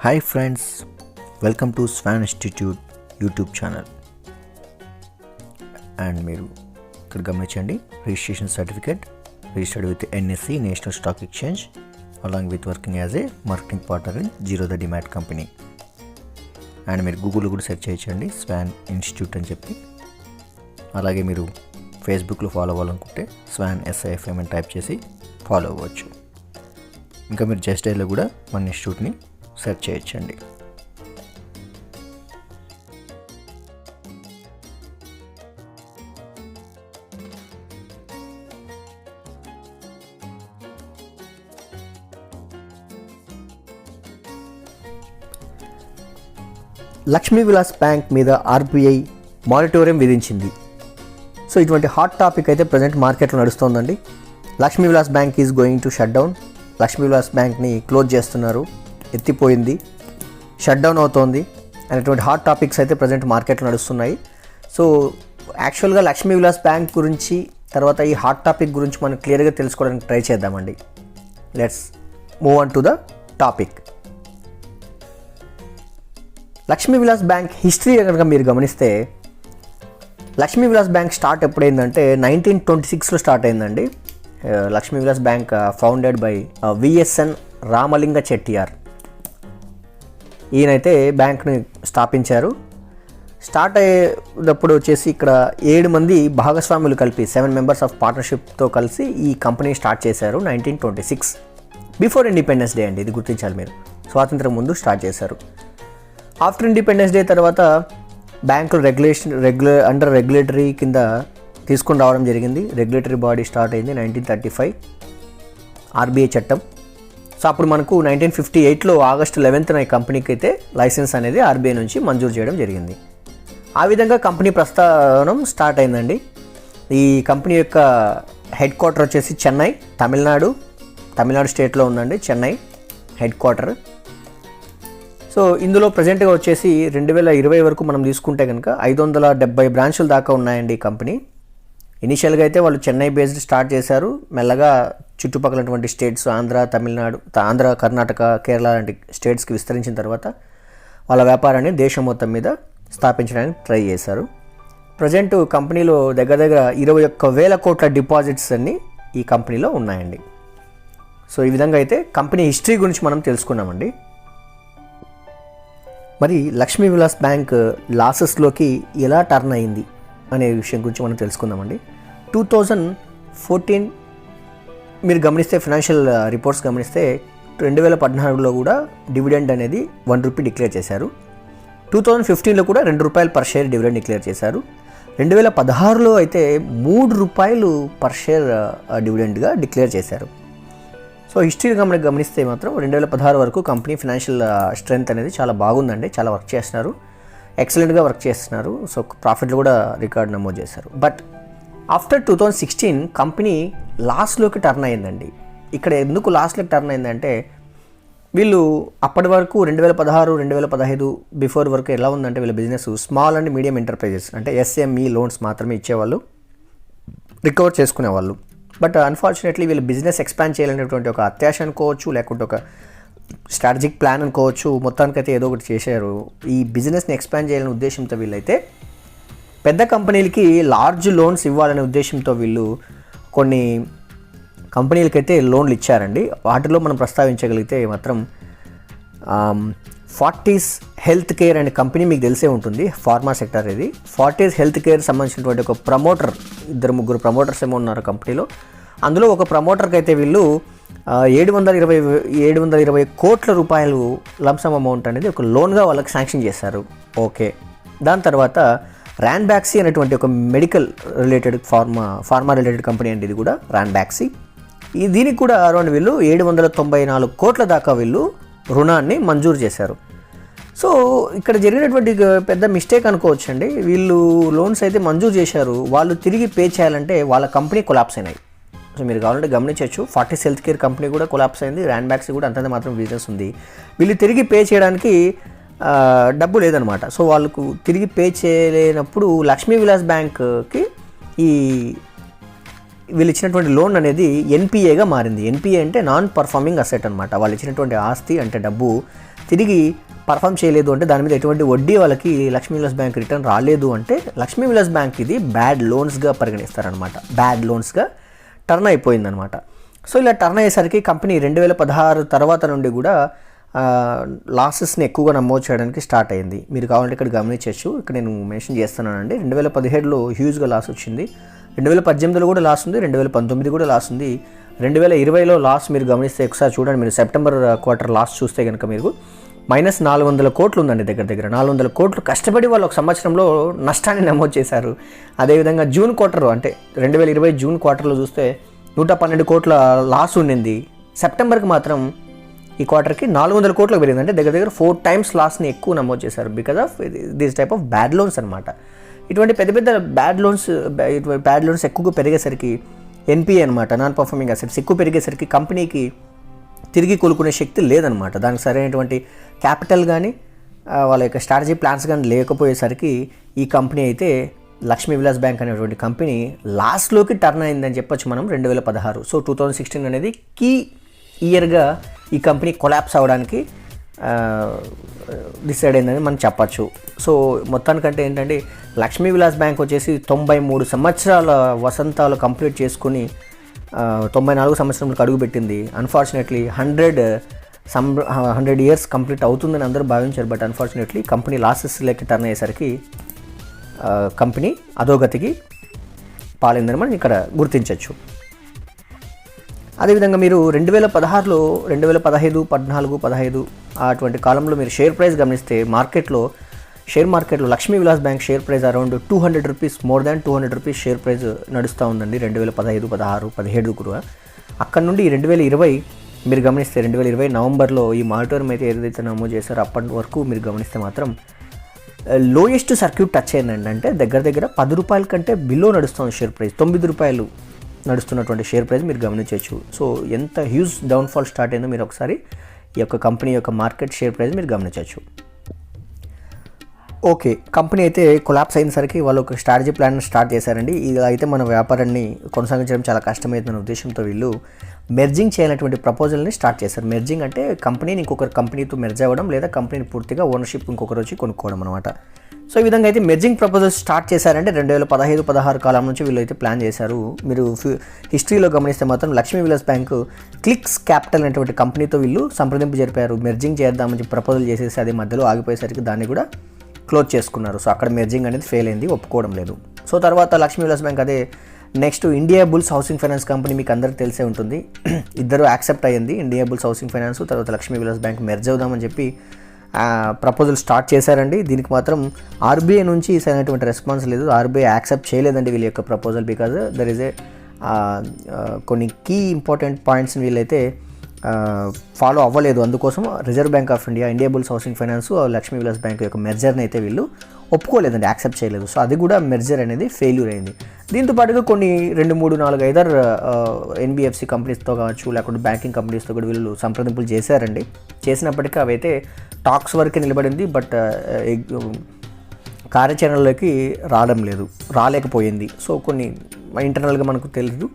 Hi friends, welcome to Swan institute YouTube channel. And మీరు ఇక్కడ గమనించండి, registration certificate registered with NSE national stock exchange along with working as a marketing partner in Zerodha demat company. And మీరు గూగుల్లో కూడా search చేయొచ్చండి Schwann institute అని చెప్పి. అలాగే మీరు ఫేస్బుక్లో ఫాలో అవ్వాలనుకుంటే స్వాన్ SIFM అని టైప్ చేసి ఫాలో అవ్వచ్చు. ఇంకా మీరు జస్ట్ డైలో కూడా మన ఇన్స్టిట్యూట్ని సెర్చ్ చేయొచ్చండి. లక్ష్మీ విలాస్ బ్యాంక్ మీద RBI మానిటోరియం విధించింది. సో ఇటువంటి హాట్ టాపిక్ అయితే ప్రజెంట్ మార్కెట్లో నడుస్తోందండి. Lakshmi Vilas bank is going to shut down. Lakshmi Vilas బ్యాంక్ని క్లోజ్ చేస్తున్నారు, ఎత్తిపోయింది, షట్ డౌన్ అవుతోంది అనేటువంటి హాట్ టాపిక్స్ అయితే ప్రజెంట్ మార్కెట్లో నడుస్తున్నాయి. సో యాక్చువల్గా లక్ష్మీ విలాస్ బ్యాంక్ గురించి తర్వాత ఈ హాట్ టాపిక్ గురించి మనం క్లియర్గా తెలుసుకోవడానికి ట్రై చేద్దామండి. Let's move on to the topic. Lakshmi Vilas bank history కనుక మీరు గమనిస్తే, లక్ష్మీ విలాస్ బ్యాంక్ స్టార్ట్ ఎప్పుడైందంటే 1926లో స్టార్ట్ అయిందండి. Lakshmi Vilas bank founded by VSN Ramalinga Chettiar. ఈయనైతే బ్యాంక్ని స్థాపించారు. స్టార్ట్ అయ్యేటప్పుడు వచ్చేసి ఇక్కడ 7 మంది భాగస్వాములు కలిపి 7 మెంబర్స్ ఆఫ్ పార్ట్నర్షిప్తో కలిసి ఈ కంపెనీ స్టార్ట్ చేశారు 1926, బిఫోర్ ఇండిపెండెన్స్ డే అండి. ఇది గుర్తించాలి మీరు, స్వాతంత్రం ముందు స్టార్ట్ చేశారు. ఆఫ్టర్ ఇండిపెండెన్స్ డే తర్వాత బ్యాంకులు అండర్ రెగ్యులేటరీ కింద తీసుకొని రావడం జరిగింది. రెగ్యులేటరీ బాడీ స్టార్ట్ అయింది 1935, RBI చట్టం. సో అప్పుడు మనకు 1958లో ఆగస్టు 11న ఈ కంపెనీకి అయితే లైసెన్స్ అనేది RBI నుంచి మంజూరు చేయడం జరిగింది. ఆ విధంగా కంపెనీ ప్రస్థానం స్టార్ట్ అయిందండి. ఈ కంపెనీ యొక్క హెడ్ క్వార్టర్ వచ్చేసి చెన్నై, తమిళనాడు స్టేట్లో ఉందండి చెన్నై హెడ్ క్వార్టర్. సో ఇందులో ప్రజెంట్గా వచ్చేసి 2020 వరకు మనం తీసుకుంటే కనుక 570 బ్రాంచుల దాకా ఉన్నాయండి ఈ కంపెనీ. ఇనిషియల్గా అయితే వాళ్ళు చెన్నై బేస్డ్ స్టార్ట్ చేశారు. మెల్లగా చుట్టుపక్కలటువంటి స్టేట్స్ ఆంధ్ర, కర్ణాటక, కేరళ లాంటి స్టేట్స్కి విస్తరించిన తర్వాత వాళ్ళ వ్యాపారాన్ని దేశం మొత్తం మీద స్థాపించడానికి ట్రై చేశారు. ప్రజెంట్ కంపెనీలో దగ్గర 21,000 కోట్ల డిపాజిట్స్ అన్నీ ఈ కంపెనీలో ఉన్నాయండి. సో ఈ విధంగా అయితే కంపెనీ హిస్టరీ గురించి మనం తెలుసుకున్నామండి. మరి లక్ష్మీ విలాస్ బ్యాంక్ లాసెస్లోకి ఎలా టర్న్ అయింది అనే విషయం గురించి మనం తెలుసుకుందామండి. 2014 మీరు గమనిస్తే, ఫైనాన్షియల్ రిపోర్ట్స్ గమనిస్తే 2014లో కూడా డివిడెండ్ అనేది ₹1 డిక్లేర్ చేశారు. 2015లో కూడా ₹2 పర్ షేర్ డివిడెండ్ డిక్లేర్ చేశారు. 2016లో అయితే ₹3 పర్ షేర్ డివిడెండ్గా డిక్లేర్ చేశారు. సో హిస్టరీ గమనిస్తే మాత్రం 2016 వరకు కంపెనీ ఫైనాన్షియల్ స్ట్రెంగ్త్ అనేది చాలా బాగుందండి. చాలా వర్క్ చేస్తున్నారు, ఎక్సలెంట్గా వర్క్ చేస్తున్నారు. సో ప్రాఫిట్లు కూడా రికార్డ్ నమోదు చేశారు. బట్ ఆఫ్టర్ 2016 కంపెనీ లాస్లోకి టర్న్ అయిందండి. ఇక్కడ ఎందుకు లాస్లోకి టర్న్ అయిందంటే, వీళ్ళు అప్పటి వరకు 2016, 2015 బిఫోర్ వరకు ఎలా ఉందంటే వీళ్ళ business small and medium enterprises అంటే SME లోన్స్ మాత్రమే ఇచ్చేవాళ్ళు, రికవర్ చేసుకునేవాళ్ళు. బట్ అన్ఫార్చునేట్లీ వీళ్ళు బిజినెస్ ఎక్స్పాండ్ చేయాలనేటువంటి ఒక అత్యాశ అనుకోవచ్చు, లేకుంటే ఒక స్ట్రాటజిక్ ప్లాన్ అనుకోవచ్చు, మొత్తానికైతే ఏదో ఒకటి చేశారు. ఈ బిజినెస్ని ఎక్స్పాండ్ చేయాలనే ఉద్దేశంతో వీళ్ళైతే పెద్ద కంపెనీలకి లార్జ్ లోన్స్ ఇవ్వాలనే ఉద్దేశంతో వీళ్ళు కొన్ని కంపెనీలకైతే లోన్లు ఇచ్చారండి. వాటిలో మనం ప్రస్తావించగలిగితే మాత్రం ఫార్టీస్ హెల్త్ కేర్ అనే కంపెనీ మీకు తెలిసే ఉంటుంది, ఫార్మా సెక్టర్ ఇది. ఫార్టీస్ హెల్త్ కేర్ సంబంధించినటువంటి ఒక ప్రమోటర్, 2-3 ప్రమోటర్స్ ఏమో ఉన్నారు కంపెనీలో. అందులో ఒక ప్రమోటర్కి అయితే వీళ్ళు 720 కోట్ల రూపాయలు లంసమ్ అమౌంట్ అనేది ఒక లోన్గా వాళ్ళకి శాంక్షన్ చేశారు. ఓకే, దాని తర్వాత ర్యాన్బాక్సీ అనేటువంటి ఒక medical related pharma related company అండి ఇది కూడా, ర్యాన్బాక్సీ. దీనికి కూడా అరౌండ్ వీళ్ళు 794 కోట్ల దాకా వీళ్ళు రుణాన్ని మంజూరు చేశారు. సో ఇక్కడ జరిగినటువంటి పెద్ద మిస్టేక్ అనుకోవచ్చు అండి. వీళ్ళు లోన్స్ అయితే మంజూరు చేశారు, వాళ్ళు తిరిగి పే చేయాలంటే వాళ్ళ కంపెనీ కొలాప్స్ అయినాయి. సో మీరు కావాలంటే గమనించవచ్చు, ఫార్టీస్ హెల్త్ కేర్ కంపెనీ కూడా కొలాప్స్ అయింది, ర్యాన్బాక్సీ కూడా అంతంత మాత్రం బిజినెస్ ఉంది. వీళ్ళు తిరిగి పే చేయడానికి డబ్బు లేదనమాట. సో వాళ్ళకు తిరిగి పే చేయలేనప్పుడు లక్ష్మీ విలాస్ బ్యాంక్కి ఈ వీళ్ళు ఇచ్చినటువంటి లోన్ అనేది ఎన్పిఏగా మారింది. ఎన్పిఏ అంటే నాన్ పర్ఫార్మింగ్ అసెట్ అనమాట. వాళ్ళు ఇచ్చినటువంటి ఆస్తి అంటే డబ్బు తిరిగి పర్ఫామ్ చేయలేదు అంటే దాని మీద ఎటువంటి వడ్డీ వాళ్ళకి లక్ష్మీ విలాస్ బ్యాంక్ రిటర్న్ రాలేదు అంటే లక్ష్మీ విలాస్ బ్యాంక్ ఇది బ్యాడ్ లోన్స్గా పరిగణిస్తారనమాట, బ్యాడ్ లోన్స్గా టర్న్ అయిపోయిందనమాట. సో ఇలా టర్న్ అయ్యేసరికి కంపెనీ 2016 తర్వాత నుండి కూడా లాసెస్ని ఎక్కువగా నమోదు చేయడానికి స్టార్ట్ అయింది. మీరు కావాలంటే ఇక్కడ గమనించవచ్చు, ఇక్కడ నేను మెన్షన్ చేస్తున్నానండి. 2017లో హ్యూజ్గా లాస్ వచ్చింది, 2018లో కూడా లాస్ ఉంది, 2019 కూడా లాస్ ఉంది, 2020లో లాస్ మీరు గమనిస్తే ఒకసారి చూడండి. మీరు సెప్టెంబర్ క్వార్టర్ లాస్ చూస్తే కనుక మీరు -400 కోట్లు ఉందండి. దగ్గర 400 కోట్లు కష్టపడి వాళ్ళు ఒక సంవత్సరంలో నష్టాన్ని నమోదు చేశారు. అదేవిధంగా జూన్ క్వార్టర్ అంటే 2020 జూన్ క్వార్టర్లో చూస్తే 112 కోట్ల లాస్ ఉండింది. సెప్టెంబర్కి మాత్రం ఈ క్వార్టర్కి 400 కోట్లకు పెరిగింది. అంటే దగ్గర 4 times లాస్ని ఎక్కువ నమోదు చేశారు because of this type of bad loans అనమాట. ఇటువంటి పెద్ద బ్యాడ్ లోన్స్ ఎక్కువగా పెరిగేసరికి ఎన్పిఏ అనమాట, నాన్ పర్ఫార్మింగ్ అసెట్స్ ఎక్కువ పెరిగేసరికి కంపెనీకి తిరిగి కోలుకునే శక్తి లేదనమాట. దానికి సరైనటువంటి క్యాపిటల్ కానీ వాళ్ళ యొక్క స్ట్రాటజీ ప్లాన్స్ కానీ లేకపోయేసరికి ఈ కంపెనీ అయితే లక్ష్మీ విలాస్ బ్యాంక్ అనేటువంటి కంపెనీ లాస్ట్లోకి టర్న్ అయిందని చెప్పొచ్చు మనం 2016. సో 2016 అనేది కీ ఇయర్గా ఈ కంపెనీ కొలాప్స్ అవ్వడానికి డిసైడ్ అయిందని మనం చెప్పచ్చు. సో మొత్తానికంటే ఏంటంటే లక్ష్మీ విలాస్ బ్యాంక్ వచ్చేసి 93 సంవత్సరాల వసంతాలు కంప్లీట్ చేసుకుని 94 సంవత్సరంలో అడుగుపెట్టింది. అన్ఫార్చునేట్లీ 100 ఇయర్స్ కంప్లీట్ అవుతుందని అందరూ భావించారు. బట్ అన్ఫార్చునేట్లీ కంపెనీ లాసెస్ లెక్క టర్న్ అయ్యేసరికి కంపెనీ అధోగతికి పాలైందని మనం ఇక్కడ గుర్తించవచ్చు. అదేవిధంగా మీరు 2016లో 2015, 14, 15 అటువంటి కాలంలో మీరు షేర్ ప్రైస్ గమనిస్తే షేర్ మార్కెట్లో Lakshmi Vilas bank share price around 200 rupees, more than 200 rupees share price నడుస్తూ ఉందండి 2015, 16, 17 కూడా. అక్కడ నుండి 2020 మీరు గమనిస్తే 2020 నవంబర్లో ఈ మానిటోరియం అయితే ఏదైతే నమోదు చేశారో అప్పటి వరకు మీరు గమనిస్తే మాత్రం లోయెస్ట్ సర్క్యూట్ టచ్ అయిందండి. అంటే దగ్గర 10 రూపాయల కంటే బిలో నడుస్తుంది షేర్ ప్రైస్, 9 రూపాయలు నడుస్తున్నటువంటి షేర్ ప్రైస్ మీరు గమనించవచ్చు. సో ఎంత హ్యూజ్ డౌన్ఫాల్ స్టార్ట్ అయిందో మీరు ఒకసారి ఈ యొక్క కంపెనీ యొక్క మార్కెట్ షేర్ ప్రైస్ మీరు గమనించవచ్చు. ఓకే, కంపెనీ అయితే కొలాప్స్ అయినసరికి వాళ్ళు ఒక స్ట్రాటజీ ప్లాన్ స్టార్ట్ చేశారండి. ఇలా అయితే మన వ్యాపారాన్ని కొనసాగించడం చాలా కష్టమవుతుందన్న ఉద్దేశంతో వీళ్ళు మెర్జింగ్ చేయాలనేటువంటి ప్రపోజల్ని స్టార్ట్ చేశారు. మెర్జింగ్ అంటే కంపెనీని ఇంకొక కంపెనీతో మెర్జ్ అవ్వడం, లేదా కంపెనీని పూర్తిగా ఓనర్షిప్ ఇంకొకరు వచ్చి కొనుక్కోవడం అనమాట. సో ఈ విధంగా అయితే మెర్జింగ్ ప్రపోజల్స్ స్టార్ట్ చేశారంటే 2015, 16 కాలం నుంచి వీళ్ళు అయితే ప్లాన్ చేశారు. మీరు హిస్టరీలో గమనిస్తే మాత్రం Lakshmi Vilas bank clicks capital అనేటువంటి కంపెనీతో వీళ్ళు సంప్రదింపు జరిపారు. మెర్జింగ్ చేద్దామని చెప్పి ప్రపోజల్ చేసేసి అది మధ్యలో ఆగిపోయేసరికి దాన్ని కూడా క్లోజ్ చేసుకున్నారు. సో అక్కడ మెర్జింగ్ అనేది ఫెయిల్ అయింది, ఒప్పుకోవడం లేదు. సో తర్వాత లక్ష్మీ విలాస్ బ్యాంక్ అదే next India bulls housing finance company మీకు అందరికీ తెలిసే ఉంటుంది. ఇద్దరు యాక్సెప్ట్ అయ్యింది, ఇండియా బుల్స్ హౌసింగ్ ఫైనాన్స్ తర్వాత లక్ష్మీ విలాస్ బ్యాంక్ మెర్జ్ అవుదామని చెప్పి ప్రపోజల్ స్టార్ట్ చేశారండి. దీనికి మాత్రం ఆర్బీఐ నుంచి సరైనటువంటి రెస్పాన్స్ లేదు, ఆర్బీఐ యాక్సెప్ట్ చేయలేదండి వీళ్ళ యొక్క ప్రపోజల్. బికాజ్ దర్ ఈజ్ కొన్ని కీ ఇంపార్టెంట్ పాయింట్స్ని వీళ్ళైతే ఫాలో అవ్వలేదు. అందుకోసం reserve bank of India, India bulls housing finance, Lakshmi Vilas bank యొక్క మెర్జర్ని అయితే వీళ్ళు ఒప్పుకోలేదండి, యాక్సెప్ట్ చేయలేదు. సో అది కూడా మెర్జర్ అనేది ఫెయిల్యూర్ అయింది. దీంతో పాటుగా కొన్ని 2, 3, 4 ఐదర్ ఎన్బిఎఫ్సి కంపెనీస్తో కావచ్చు, లేకుంటే బ్యాంకింగ్ కంపెనీస్తో కూడా వీళ్ళు సంప్రదింపులు చేశారండి. చేసినప్పటికీ అవైతే టాక్స్ వరకే నిలబడింది, బట్ కార్యాచరణలోకి రాలేకపోయింది. సో కొన్ని ఇంటర్నల్గా మనకు తెలియదు,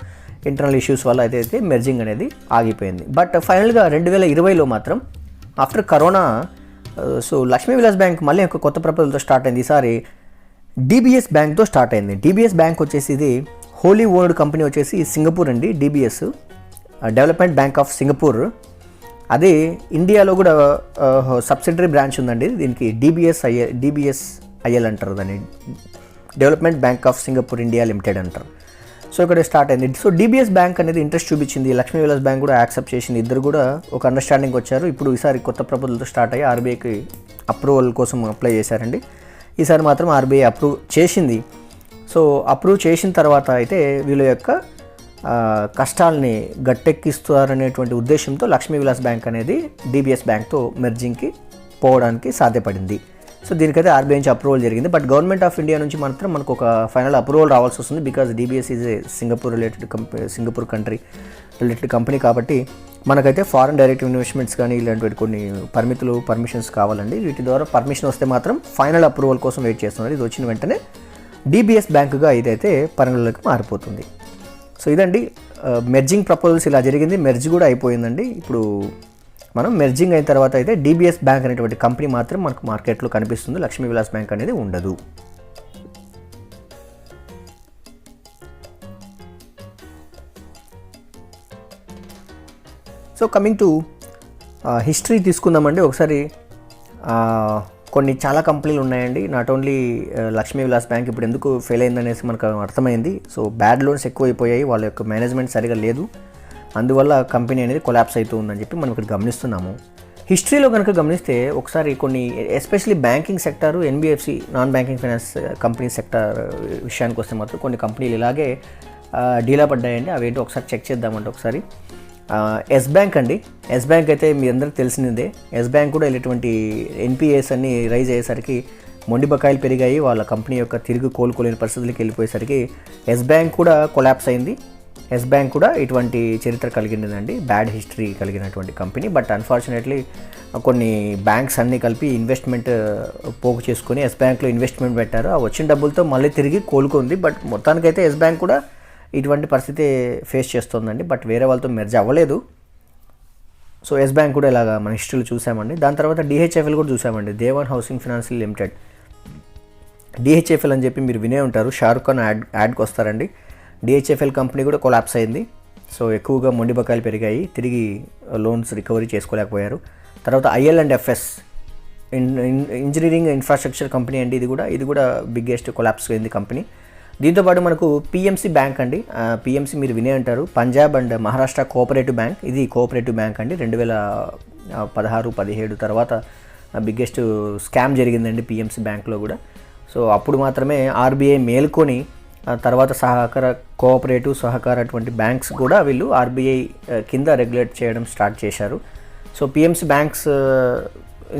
ఇంటర్నల్ ఇష్యూస్ వల్ల అయితే మెర్జింగ్ అనేది ఆగిపోయింది. బట్ ఫైనల్గా 2020లో మాత్రం after corona so Lakshmi Vilas bank మళ్ళీ ఒక కొత్త ప్రపోజల్తో స్టార్ట్ అయింది. ఈసారి డిబిఎస్ బ్యాంక్తో స్టార్ట్ అయింది. డిబిఎస్ బ్యాంక్ వచ్చేసి ఇది హోలీ ఓన్డ్ కంపెనీ వచ్చేసి సింగపూర్ అండి. DBS development bank of Singapore, అదే ఇండియాలో కూడా సబ్సిడరీ బ్రాంచ్ ఉందండి. దీనికి డిబిఎస్ఐఎల్ అంటారు, దాన్ని development bank of Singapore India limited అంటారు. సో ఇక్కడ స్టార్ట్ అయింది. సో డిబిఎస్ బ్యాంక్ అనేది ఇంట్రెస్ట్ చూపించింది, లక్ష్మీ విలాస్ బ్యాంక్ కూడా యాక్సెప్ట్ చేసింది. ఇద్దరు కూడా ఒక అండర్స్టాండింగ్ వచ్చారు. ఇప్పుడు ఈసారి కొత్త ప్రపోజల్తో స్టార్ట్ అయ్యి ఆర్బీఐకి అప్రూవల్ కోసం అప్లై చేశారండి. ఈసారి మాత్రం ఆర్బీఐ అప్రూవ్ చేసింది. సో అప్రూవ్ చేసిన తర్వాత అయితే వీళ్ళ యొక్క కష్టాలని గట్టెక్కిస్తారనేటువంటి ఉద్దేశంతో లక్ష్మీ విలాస్ బ్యాంక్ అనేది డిబిఎస్ బ్యాంక్తో మెర్జింగ్కి పోవడానికి సాధ్యపడింది. సో దీనికైతే ఆర్బీఐ నుంచి అప్రూవల్ జరిగింది. బట్ గవర్నమెంట్ ఆఫ్ ఇండియా నుంచి మాత్రం మనకు ఒక ఫైనల్ అప్రూవల్ రావాల్సి వస్తుంది. Because DBS is a Singapore country related company కాబట్టి మనకైతే ఫారెన్ డైరెక్ట్ ఇన్వెస్ట్మెంట్స్ కానీ ఇలాంటి కొన్ని పర్మిషన్స్ కావాలండి. వీటి ద్వారా పర్మిషన్ వస్తే మాత్రం ఫైనల్ అప్రూవల్ కోసం వెయిట్ చేస్తున్నారు. ఇది వచ్చిన వెంటనే డిబిఎస్ బ్యాంకుగా ఇదైతే పరిగణలోకి మారిపోతుంది. సో ఇదండి మెర్జింగ్ ప్రపోజల్స్ ఇలా జరిగింది. మెర్జ్ కూడా అయిపోయిందండి. ఇప్పుడు మనం మెర్జింగ్ అయిన తర్వాత అయితే డిబిఎస్ బ్యాంక్ అనేటువంటి కంపెనీ మాత్రం మనకు మార్కెట్లో కనిపిస్తుంది, లక్ష్మీ విలాస్ బ్యాంక్ అనేది ఉండదు. సో కమింగ్ టు హిస్టరీ తీసుకుందామండి ఒకసారి. కొన్ని చాలా కంపెనీలు ఉన్నాయండి, not only Lakshmi Vilas bank ఇప్పుడు ఎందుకు ఫెయిల్ అయిందనేసి మనకు అర్థమైంది. సో బ్యాడ్ లోన్స్ ఎక్కువైపోయాయి, వాళ్ళ యొక్క మేనేజ్మెంట్ సరిగా లేదు, అందువల్ల కంపెనీ అనేది కొలాప్స్ అవుతూ ఉందని చెప్పి మనం ఇక్కడ గమనిస్తున్నాము. హిస్టరీలో కనుక గమనిస్తే ఒకసారి కొన్ని especially banking sector, NBFC non banking finance company sector విషయానికి వస్తే మాత్రం కొన్ని కంపెనీలు ఇలాగే డీలా పడ్డాయండి. అవేంటి ఒకసారి చెక్ చేద్దామంటే ఒకసారి ఎస్ బ్యాంక్ అండి. ఎస్ బ్యాంక్ అయితే మీ అందరికి తెలిసిందే. ఎస్ బ్యాంక్ కూడా ఇలాంటి ఎన్పిఎస్ అన్ని రైజ్ అయ్యేసరికి మొండి బకాయిలు పెరిగాయి, వాళ్ళ కంపెనీ యొక్క తిరిగి కోలుకోలేని పరిస్థితులకి వెళ్ళిపోయేసరికి ఎస్ బ్యాంక్ కూడా కొలాప్స్ అయింది. ఎస్ బ్యాంక్ కూడా ఇటువంటి చరిత్ర కలిగినదండి, బ్యాడ్ హిస్టరీ కలిగినటువంటి కంపెనీ. బట్ అన్ఫార్చునేట్లీ కొన్ని బ్యాంక్స్ అన్నీ కలిపి ఇన్వెస్ట్మెంట్ పోగు చేసుకొని ఎస్ బ్యాంక్లో ఇన్వెస్ట్మెంట్ పెట్టారు, ఆ వచ్చిన డబ్బులతో మళ్ళీ తిరిగి కోలుకుంది. బట్ మొత్తానికైతే ఎస్ బ్యాంక్ కూడా ఇటువంటి పరిస్థితి ఫేస్ చేస్తుందండి, బట్ వేరే వాళ్ళతో మెర్జ్ అవ్వలేదు. సో ఎస్ బ్యాంక్ కూడా ఇలాగా మన హిస్టరీలో చూసామండి. దాని తర్వాత డిహెచ్ఎఫ్ఎల్ కూడా చూసామండి, దేవాన్ హౌసింగ్ ఫైనాన్స్ లిమిటెడ్. డిహెచ్ఎఫ్ఎల్ అని చెప్పి మీరు వినే ఉంటారు, షారుఖ్ ఖాన్ యాడ్కి వస్తారండి. డిహెచ్ఎఫ్ఎల్ కంపెనీ కూడా కొలాప్స్ అయింది. సో ఎక్కువగా మొండి బకాయిలు పెరిగాయి, తిరిగి లోన్స్ రికవరీ చేసుకోలేకపోయారు. తర్వాత ఐఎల్&ఎఫ్ఎస్ ఇంజనీరింగ్ ఇన్ఫ్రాస్ట్రక్చర్ కంపెనీ అండి, ఇది కూడా బిగ్గెస్ట్ కొలాప్స్ అయింది కంపెనీ. దీంతోపాటు మనకు పిఎంసి బ్యాంక్ అండి, పిఎంసి మీరు వినే అంటారు, Punjab and Maharashtra cooperative bank. ఇది కోఆపరేటివ్ బ్యాంక్ అండి. 2016-17 తర్వాత బిగ్గెస్ట్ స్కామ్ జరిగిందండి పిఎంసి బ్యాంక్లో కూడా. సో అప్పుడు మాత్రమే ఆర్బీఐ మేల్కొని తర్వాత కోఆపరేటివ్ సహకార అటువంటి బ్యాంక్స్ కూడా వీళ్ళు ఆర్బీఐ కింద రెగ్యులేట్ చేయడం స్టార్ట్ చేశారు. So PMC banks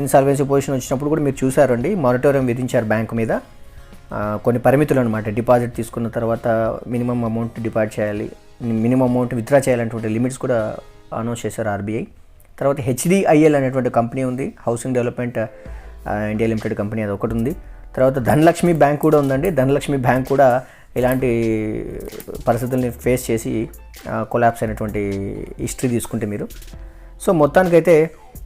insolvency position వచ్చినప్పుడు కూడా మీరు చూసారండి, మానిటోరియం విధించారు బ్యాంకు మీద. కొన్ని పరిమితులు అనమాట, డిపాజిట్ తీసుకున్న తర్వాత మినిమం అమౌంట్ డిపాజిట్ చేయాలి, మినిమం అమౌంట్ విత్డ్రా చేయాలనేటువంటి లిమిట్స్ కూడా అనౌన్స్ చేశారు ఆర్బీఐ. తర్వాత హెచ్డిఐఎల్ అనేటువంటి కంపెనీ ఉంది, housing development India limited company, అది ఒకటి ఉంది. తర్వాత ధనలక్ష్మి బ్యాంక్ కూడా ఉందండి. ధనలక్ష్మి బ్యాంక్ కూడా ఇలాంటి పరిస్థితుల్ని ఫేస్ చేసి కొలాప్స్ అయినటువంటి హిస్టరీ తీసుకుంటే మీరు. సో మొత్తానికైతే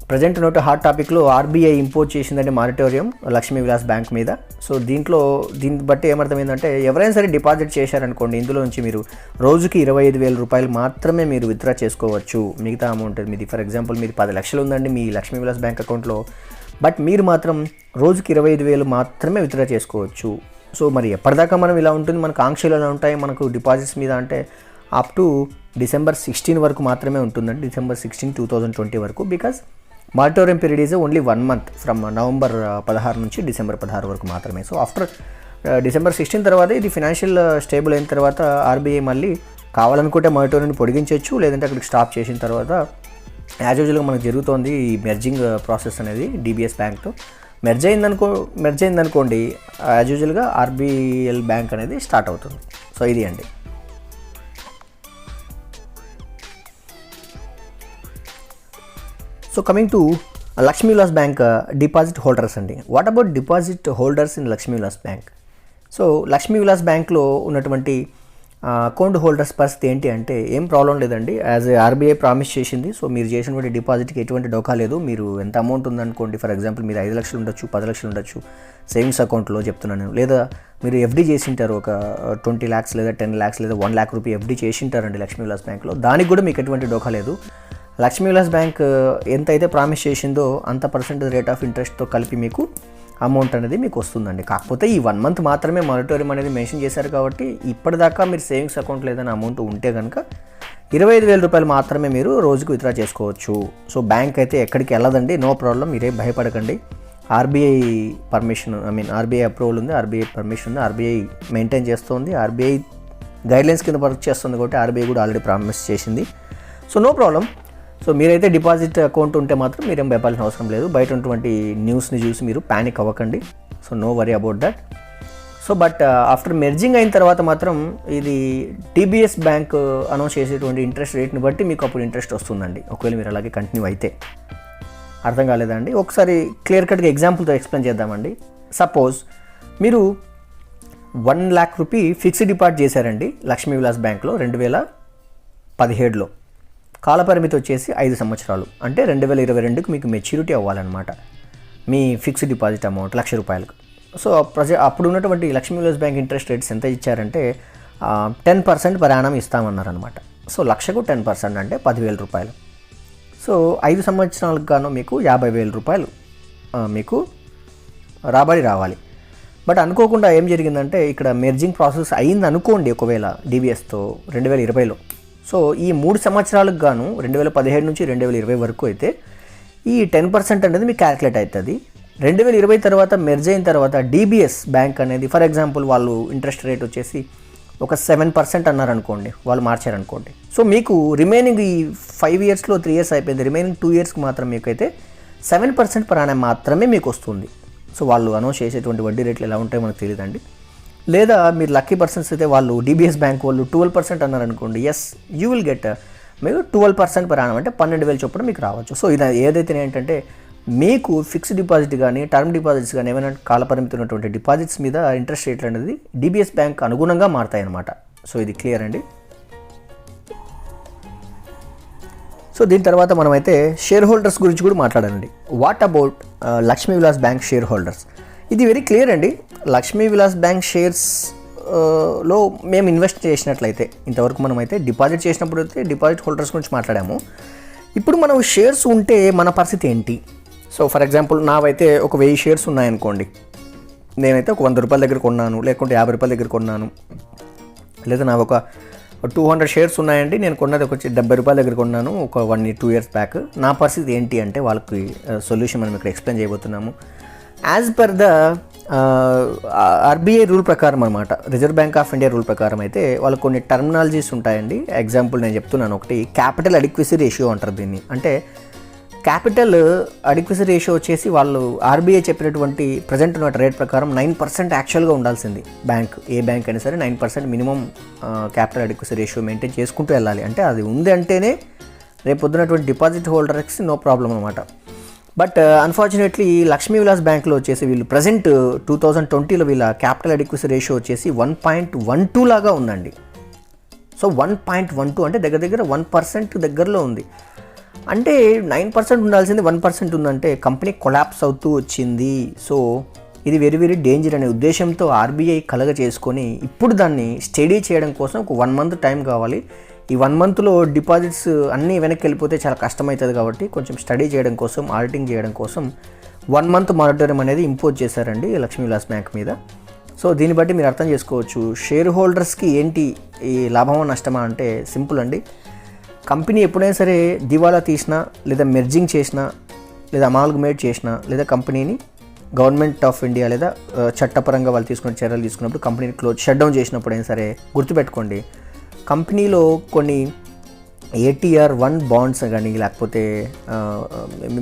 ప్రజెంట్ నోట్ హాట్ టాపిక్లో ఆర్బీఐ ఇంపోజ్ చేసిందంటే మారిటోరియం లక్ష్మీ విలాస్ బ్యాంక్ మీద. సో దీన్ని బట్టి ఏమర్థమైందంటే ఎవరైనా సరే డిపాజిట్ చేశారనుకోండి, ఇందులో నుంచి మీరు రోజుకి 25,000 రూపాయలు మాత్రమే మీరు విత్డ్రా చేసుకోవచ్చు. మిగతా అమౌంట్ మీది ఫర్ ఎగ్జాంపుల్ మీది 10 లక్షలు ఉందండి మీ లక్ష్మీ విలాస్ బ్యాంక్ అకౌంట్లో, బట్ మీరు మాత్రం రోజుకి 25,000 మాత్రమే విత్డ్రా చేసుకోవచ్చు. సో మరి ఎప్పటిదాకా మనం ఇలా ఉంటుంది, మనకు ఆంక్షలు ఎలా ఉంటాయి మనకు డిపాజిట్స్ మీద అంటే అప్ టు December 16 వరకు మాత్రమే ఉంటుందండి, December 16, 2020 వరకు. Because moratorium period is only 1 month from November 16 నుంచి December 16 వరకు మాత్రమే. సో ఆఫ్టర్ December 16 తర్వాత ఇది ఫినాన్షియల్ స్టేబుల్ అయిన తర్వాత ఆర్బీఐ మళ్ళీ కావాలనుకుంటే మారిటోరియం పొడిగించవచ్చు, లేదంటే అక్కడికి స్టాప్ చేసిన తర్వాత యాజ్ యూజువల్గా మనకు జరుగుతోంది ఈ మెర్జింగ్ ప్రాసెస్ అనేది డిబిఎస్ బ్యాంక్తో. మెర్జ్ అయిందనుకోండి యాజ్ యూజువల్గా ఆర్బీఎల్ బ్యాంక్ అనేది స్టార్ట్ అవుతుంది. సో ఇది అండి. So coming to Lakshmi Vilas bank deposit holders అండి. What about deposit holders in Lakshmi Vilas bank? So Lakshmi Vilas బ్యాంక్లో ఉన్నటువంటి అకౌంట్ హోల్డర్స్ పరిస్థితి ఏంటి అంటే ఏం ప్రాబ్లం లేదండి, యాజ్ ఆర్బీఐ ప్రామిస్ చేసింది. సో మీరు చేసినటువంటి డిపాజిట్కి ఎటువంటి డోకా లేదు. మీరు ఎంత అమౌంట్ ఉందనుకోండి, ఫర్ ఎగ్జాంపుల్ మీరు 5 లక్షలు ఉండొచ్చు, 10 లక్షలు ఉండొచ్చు సేవింగ్స్ అకౌంట్లో చెప్తున్నాను, లేదా మీరు ఎఫ్డీ చేసింటారు ఒక 20 lakhs లేదా 10 lakhs లేదా 1 lakh రూపీ ఎఫ్డీ చేసింటారండి లక్ష్మీ విలాస్ బ్యాంక్లో, దానికి కూడా మీకు ఎటువంటి డోకా లేదు. లక్ష్మీ విలాస్ బ్యాంక్ ఎంత అయితే ప్రామిస్ చేసిందో అంత పర్సెంటేజ్ రేట్ ఆఫ్ ఇంట్రెస్ట్తో కలిపి మీకు అమౌంట్ అనేది మీకు వస్తుందండి. కాకపోతే ఈ 1 month మాత్రమే మారిటోరియం అనేది మెన్షన్ చేశారు కాబట్టి ఇప్పటిదాకా మీరు సేవింగ్స్ అకౌంట్లో ఏదైనా అమౌంట్ ఉంటే కనుక 25,000 రూపాయలు మాత్రమే మీరు రోజుకు విత్డ్రా చేసుకోవచ్చు. సో బ్యాంక్ అయితే ఎక్కడికి వెళ్ళదండి, నో ప్రాబ్లం, మీరేం భయపడకండి. ఆర్బీఐ పర్మిషన్ ఆర్బీఐ అప్రూవల్ ఉంది, ఆర్బీఐ పర్మిషన్ ఉంది, ఆర్బీఐ మెయింటైన్ చేస్తుంది, ఆర్బీఐ గైడ్లైన్స్ కింద వర్క్ చేస్తుంది కాబట్టి ఆర్బీఐ కూడా ఆల్రెడీ ప్రామిస్ చేసింది. So no problem. సో మీరైతే డిపాజిట్ అకౌంట్ ఉంటే మాత్రం మీరేం భయపడాల్సిన అవసరం లేదు. బయట ఉన్నటువంటి న్యూస్ని చూసి మీరు ప్యానిక్ అవ్వకండి. So no worry about that. So but after merging అయిన తర్వాత మాత్రం ఇది టీబీఎస్ బ్యాంక్ అనౌన్స్ చేసేటువంటి ఇంట్రెస్ట్ రేట్ని బట్టి మీకు అప్పుడు ఇంట్రెస్ట్ వస్తుందండి, ఒకవేళ మీరు అలాగే కంటిన్యూ అయితే. అర్థం కాలేదండి, ఒకసారి క్లియర్ కట్గా ఎగ్జాంపుల్తో ఎక్స్ప్లెయిన్ చేద్దామండి. సపోజ్ మీరు 1 lakh రూపీ ఫిక్స్డ్ డిపాజిట్ చేశారండి లక్ష్మీ విలాస్ బ్యాంక్లో 2017లో. కాలపరిమితి వచ్చేసి 5 సంవత్సరాలు, అంటే 2022కి మీకు మెచ్యూరిటీ అవ్వాలన్నమాట మీ ఫిక్స్డ్ డిపాజిట్ అమౌంట్ ₹1,00,000. సో అప్పుడు ఉన్నటువంటి Lakshmi Vilas bank interest rates ఎంత ఇచ్చారంటే 10% per annum ఇస్తామన్నారనమాట. సో లక్షకు 10% అంటే ₹10,000. సో 5 సంవత్సరాలకు గాను మీకు ₹50,000 మీకు రాబడి రావాలి. బట్ అనుకోకుండా ఏం జరిగిందంటే ఇక్కడ మెర్జింగ్ ప్రాసెస్ అయింది అనుకోండి ఒకవేళ DBSతో 2020లో. సో ఈ 3 సంవత్సరాలకు గాను 2017 నుంచి 2020 వరకు అయితే ఈ 10% అనేది మీకు క్యాలిక్యులేట్ అవుతుంది. 2020 తర్వాత మెర్జ్ అయిన తర్వాత DBS బ్యాంక్ అనేది ఫర్ ఎగ్జాంపుల్ వాళ్ళు ఇంట్రెస్ట్ రేట్ వచ్చేసి ఒక 7% అన్నారనుకోండి, వాళ్ళు మార్చారనుకోండి. సో మీకు రిమైనింగ్ ఈ 5 ఇయర్స్లో 3 ఇయర్స్ అయిపోయింది, రిమైనింగ్ 2 ఇయర్స్కి మాత్రం మీకైతే 7% per annum మాత్రమే మీకు వస్తుంది. సో వాళ్ళు అనౌన్స్ చేసేటువంటి వడ్డీ రేట్లు ఎలా ఉంటాయో మనకు తెలియదండి. లేదా మీరు లక్కీ పర్సన్స్ అయితే వాళ్ళు DBS బ్యాంక్ వాళ్ళు 12% అన్నారనుకోండి, ఎస్ యూ విల్ గెట్ మీకు 12% per annum అంటే 12,000 చొప్పున మీకు రావచ్చు. సో ఇది ఏదైతే ఏంటంటే మీకు ఫిక్స్డ్ డిపాజిట్ కానీ టర్మ్ డిపాజిట్స్ కానీ ఏమైనా కాలపరిమితి ఉన్నటువంటి డిపాజిట్స్ మీద ఇంట్రెస్ట్ రేట్లు అనేది DBS బ్యాంక్ అనుగుణంగా మారుతాయి అన్నమాట. సో ఇది క్లియర్ అండి. సో దీని తర్వాత మనమైతే షేర్ హోల్డర్స్ గురించి కూడా మాట్లాడాలండి. What about Lakshmi Vilas bank share holders? ఇది వెరీ క్లియర్ అండి. లక్ష్మీ విలాస్ బ్యాంక్ షేర్స్ లో మేము ఇన్వెస్ట్ చేసినట్లయితే ఇంతవరకు మనమైతే డిపాజిట్ చేసినప్పుడు అయితే డిపాజిట్ హోల్డర్స్ గురించి మాట్లాడాము. ఇప్పుడు మనం షేర్స్ ఉంటే మన పరిస్థితి ఏంటి? సో ఫర్ ఎగ్జాంపుల్ నావైతే ఒక 1000 షేర్స్ ఉన్నాయనుకోండి, నేనైతే ఒక ₹100 దగ్గర కొన్నాను, లేకుంటే ₹50 దగ్గర కొన్నాను, లేదా నా ఒక 200 షేర్స్ ఉన్నాయండి, నేను కొన్నది ఒక ₹70 దగ్గర కొన్నాను ఒక 1-2 ఇయర్స్ బ్యాక్. నా పరిస్థితి ఏంటి అంటే వాళ్ళకి సొల్యూషన్ మనం ఇక్కడ ఎక్స్ప్లెయిన్ చేయబోతున్నాము. As per the RBI rule ప్రకారం అనమాట, reserve bank of India rule ప్రకారం అయితే వాళ్ళకు కొన్ని టర్మినాలజీస్ ఉంటాయండి. ఎగ్జాంపుల్ నేను చెప్తున్నాను ఒకటి, క్యాపిటల్ అడిక్వసీ రేషియో అంటారు దీన్ని. అంటే క్యాపిటల్ అడిక్వసీ రేషియో వచ్చేసి వాళ్ళు RBI చెప్పినటువంటి ప్రజెంట్ ఉన్న రేట్ ప్రకారం 9% యాక్చువల్గా ఉండాల్సింది బ్యాంక్, ఏ బ్యాంక్ అయినా సరే 9% minimum capital adequacy ratio maintain చేసుకుంటూ వెళ్ళాలి. అంటే అది ఉంది అంటేనే రేపు పొద్దున్నటువంటి డిపాజిట్ హోల్డర్స్కి నో ప్రాబ్లం అనమాట. బట్ అన్ఫార్చునేట్లీ లక్ష్మీ విలాస్ బ్యాంక్లో వచ్చేసి వీళ్ళు ప్రజెంట్ 2020లో వీళ్ళ క్యాపిటల్ అడిక్వసీ రేషియో వచ్చేసి 1.12 లాగా ఉందండి. సో 1.12 అంటే దగ్గర దగ్గర 1% దగ్గరలో ఉంది. అంటే 9% ఉండాల్సింది 1% ఉందంటే కంపెనీ కొలాప్స్ అవుతూ వచ్చింది. సో ఇది వెరీ వెరీ డేంజర్ అనే ఉద్దేశంతో RBI కలగ చేసుకొని ఇప్పుడు దాన్ని స్టడీ చేయడం కోసం ఒక 1 month టైం కావాలి. ఈ 1 monthలో డిపాజిట్స్ అన్నీ వెనక్కి వెళ్ళిపోతే చాలా కష్టమవుతుంది కాబట్టి కొంచెం స్టడీ చేయడం కోసం, ఆడిటింగ్ చేయడం కోసం 1 month మానిటరింగ్ అనేది ఇంపోజ్ చేశారండి లక్ష్మీ విలాస్ బ్యాంక్ మీద. సో దీన్ని బట్టి మీరు అర్థం చేసుకోవచ్చు షేర్ హోల్డర్స్కి ఏంటి ఈ లాభమా నష్టమా అంటే సింపుల్ అండి. కంపెనీ ఎప్పుడైనా సరే దివాలా తీసినా, లేదా మెర్జింగ్ చేసినా, లేదా అమాల్గమేట్ చేసినా, లేదా కంపెనీని గవర్నమెంట్ ఆఫ్ ఇండియా లేదా చట్టపరంగా వాళ్ళు తీసుకున్న చర్యలు తీసుకున్నప్పుడు కంపెనీని షట్ డౌన్ చేసినప్పుడు అయినా సరే గుర్తుపెట్టుకోండి, కంపెనీలో కొన్ని ATR1 బాండ్స్ కానీ లేకపోతే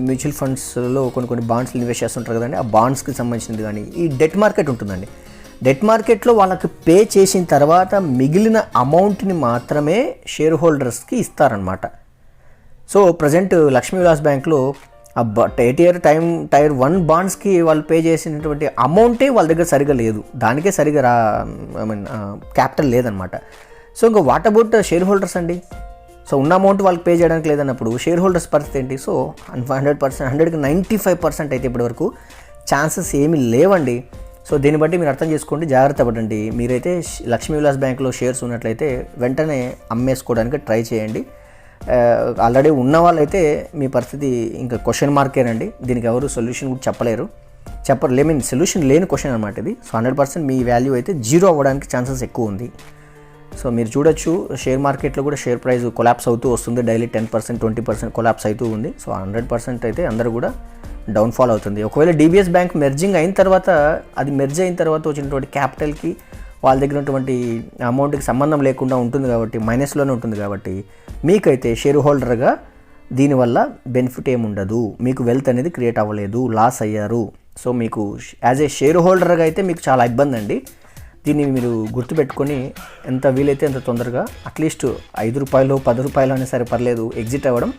మ్యూచువల్ ఫండ్స్లో కొన్ని బాండ్స్లు ఇన్వెస్ట్ చేస్తుంటారు కదండి, ఆ బాండ్స్కి సంబంధించింది కానీ ఈ డెట్ మార్కెట్ ఉంటుందండి. డెట్ మార్కెట్లో వాళ్ళకి పే చేసిన తర్వాత మిగిలిన అమౌంట్ని మాత్రమే షేర్ హోల్డర్స్కి ఇస్తారనమాట. సో ప్రజెంట్ లక్ష్మీ విలాస్ బ్యాంక్లో టైర్ 1 బాండ్స్కి వాళ్ళు పే చేసినటువంటి అమౌంటే వాళ్ళ దగ్గర సరిగా లేదు, దానికే సరిగా క్యాపిటల్ లేదనమాట. సో ఇంకా వాట్ అబౌట్ షేర్ హోల్డర్స్ అండి? సో ఉన్న అమౌంట్ వాళ్ళకి పే చేయడానికి లేదన్నప్పుడు షేర్ హోల్డర్స్ పరిస్థితి ఏంటి? సో 100%, 100కి 95% అయితే ఇప్పటివరకు ఛాన్సెస్ ఏమీ లేవండి. సో దీన్ని బట్టి మీరు అర్థం చేసుకోండి, జాగ్రత్త పడండి. మీరైతే లక్ష్మీ విలాస్ బ్యాంక్లో షేర్స్ ఉన్నట్లయితే వెంటనే అమ్మేసుకోవడానికి ట్రై చేయండి. ఆల్రెడీ ఉన్న వాళ్ళైతే మీ పరిస్థితి ఇంకా క్వశ్చన్ మార్కేనండి. దీనికి ఎవరు సొల్యూషన్ కూడా చెప్పలేమీ సొల్యూషన్ లేని క్వశ్చన్ అనమాట ఇది. సో 100% మీ వాల్యూ అయితే 0 అవ్వడానికి ఛాన్సెస్ ఎక్కువ ఉంది. సో మీరు చూడొచ్చు షేర్ మార్కెట్లో కూడా షేర్ ప్రైస్ కొలాప్స్ అవుతూ వస్తుంది, డైలీ 10%, 20% కొలాప్స్ అవుతూ ఉంది. సో 100% అయితే అందరూ కూడా డౌన్ఫాల్ అవుతుంది. ఒకవేళ DBS బ్యాంక్ మెర్జింగ్ అయిన తర్వాత, అది మెర్జ్ అయిన తర్వాత వచ్చినటువంటి క్యాపిటల్కి వాళ్ళ దగ్గర ఉన్నటువంటి అమౌంట్కి సంబంధం లేకుండా ఉంటుంది కాబట్టి, మైనస్లోనే ఉంటుంది కాబట్టి మీకైతే షేర్ హోల్డర్గా దీనివల్ల బెనిఫిట్ ఏముండదు, మీకు వెల్త్ అనేది క్రియేట్ అవ్వలేదు, లాస్ అయ్యారు. సో మీకు యాజ్ ఏ షేర్ హోల్డర్గా అయితే మీకు చాలా ఇబ్బంది అండి. దీన్ని మీరు గుర్తుపెట్టుకొని ఎంత వీలైతే అంత తొందరగా అట్లీస్ట్ ₹5, ₹10 అయినా సరే పర్లేదు ఎగ్జిట్ అవ్వడం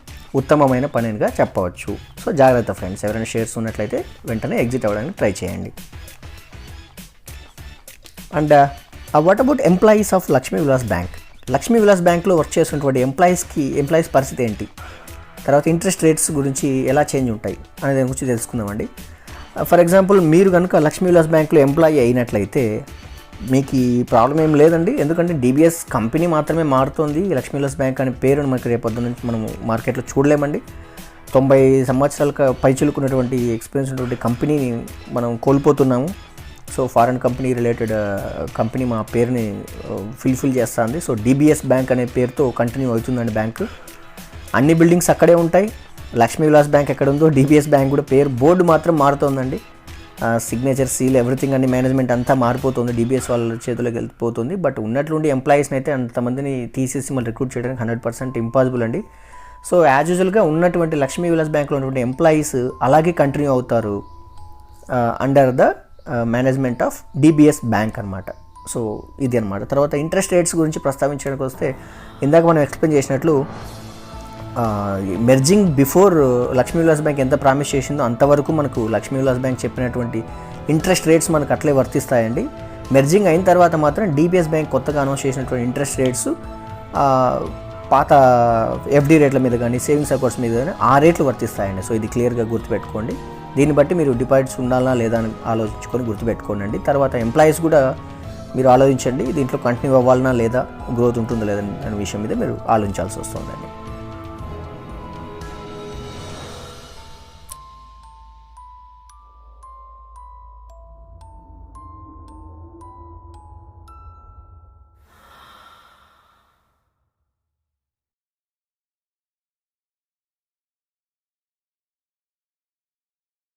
ఉత్తమమైన పనిగా చెప్పవచ్చు. సో జాగ్రత్త ఫ్రెండ్స్, ఎవరైనా షేర్స్ ఉన్నట్లయితే వెంటనే ఎగ్జిట్ అవ్వడానికి ట్రై చేయండి. And what about employees of Lakshmi Vilas bank? Lakshmi Vilas బ్యాంక్లో వర్క్ చేస్తున్నటువంటి ఎంప్లాయీస్ పరిస్థితి ఏంటి, తర్వాత ఇంట్రెస్ట్ రేట్స్ గురించి ఎలా చేంజ్ ఉంటాయి అనే దాని గురించి తెలుసుకుందామండి. ఫర్ ఎగ్జాంపుల్ మీరు కనుక లక్ష్మీ విలాస్ బ్యాంక్లో ఎంప్లాయీ అయినట్లయితే మీకు ఈ ప్రాబ్లం ఏం లేదండి. ఎందుకంటే DBS కంపెనీ మాత్రమే మారుతుంది. లక్ష్మీ విలాస్ బ్యాంక్ అనే పేరును మనకి రేపొద్దు నుంచి మనం మార్కెట్లో చూడలేమండి. 90 సంవత్సరాల పైచిలుకున్నటువంటి ఎక్స్పీరియన్స్ ఉన్నటువంటి కంపెనీని మనం కోల్పోతున్నాము. So foreign company related company మా పేరుని ఫుల్ఫిల్ చేస్తుంది. సో DBS బ్యాంక్ అనే పేరుతో కంటిన్యూ అవుతుందండి బ్యాంకు. అన్ని బిల్డింగ్స్ అక్కడే ఉంటాయి. లక్ష్మీ విలాస్ బ్యాంక్ ఎక్కడ ఉందో DBS బ్యాంక్ కూడా పేరు బోర్డు మాత్రం మారుతుందండి. సిగ్నేచర్, సీల్, ఎవ్రీథింగ్ అన్ని మేనేజ్మెంట్ అంతా మారిపోతుంది, DBS వాళ్ళ చేతిలోకి వెళ్ళిపోతుంది. బట్ ఉన్నట్లుండి ఎంప్లాయీస్ని అయితే అంతమందిని తీసేసి మళ్ళీ రిక్రూట్ చేయడానికి 100% ఇంపాసిబుల్ అండి. సో యాజ్ యూజువల్గా ఉన్నటువంటి లక్ష్మీ విలాస్ బ్యాంక్లో ఉన్నటువంటి ఎంప్లాయీస్ అలాగే కంటిన్యూ అవుతారు under the management of DBS bank అనమాట. సో ఇది అనమాట. తర్వాత ఇంట్రెస్ట్ రేట్స్ గురించి ప్రస్తావించడానికి వస్తే ఇందాక మనం ఎక్స్ప్లెయిన్ చేసినట్లు merging before Lakshmi Vilas bank ఎంత ప్రామిస్ చేసిందో అంతవరకు మనకు లక్ష్మీ విలాస్ బ్యాంక్ చెప్పినటువంటి ఇంట్రెస్ట్ రేట్స్ మనకు అట్లే వర్తిస్తాయండి. మెర్జింగ్ అయిన తర్వాత మాత్రం DBS బ్యాంక్ కొత్తగా అనౌన్స్ చేసినటువంటి ఇంట్రెస్ట్ రేట్స్ పాత FD రేట్ల మీద కానీ సేవింగ్స్ అకౌంట్స్ మీద కానీ ఆ రేట్లు వర్తిస్తాయండి. సో ఇది క్లియర్గా గుర్తుపెట్టుకోండి. దీన్ని బట్టి మీరు డిపాజిట్స్ ఉండాలా లేదా అని ఆలోచించుకొని గుర్తుపెట్టుకోండి. తర్వాత ఎంప్లాయీస్ కూడా మీరు ఆలోచించండి, దీంట్లో కంటిన్యూ అవ్వాలన్నా లేదా గ్రోత్ ఉంటుందా లేదా అనే విషయం మీద మీరు ఆలోచించాల్సి వస్తుందండి.